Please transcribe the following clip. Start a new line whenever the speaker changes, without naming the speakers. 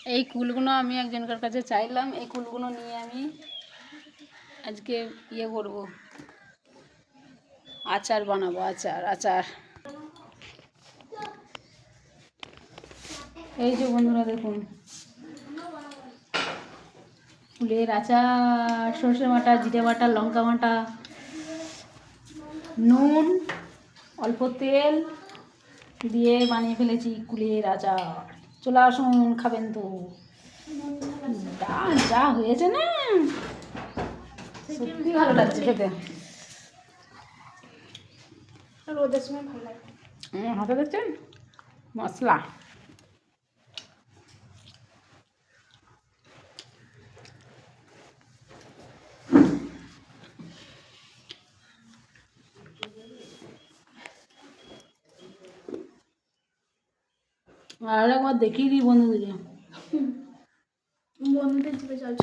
এই কুলগুলো আমি একজনকার কাছে চাইলাম, এই কুলগুলো নিয়ে আমি আজকে ইয়ে করব, আচার বানাবো। আচার এই যে বন্ধুরা দেখুন, কুলের আচার, সর্ষে বাটা, জিরে বাটা, লঙ্কা বাটা, নুন, অল্প তেল দিয়ে বানিয়ে ফেলেছি কুলের আচার। চলে আসুন, খাবেন তো। যা হয়েছে না, সত্যি ভালো লাগছে খেতে।
রোদের সময় ভালো লাগে।
হাতে দেখছেন মশলা। আর একবার দেখিয়ে দিই বন্ধুদেরকে।
বন্ধুদের জিভে জল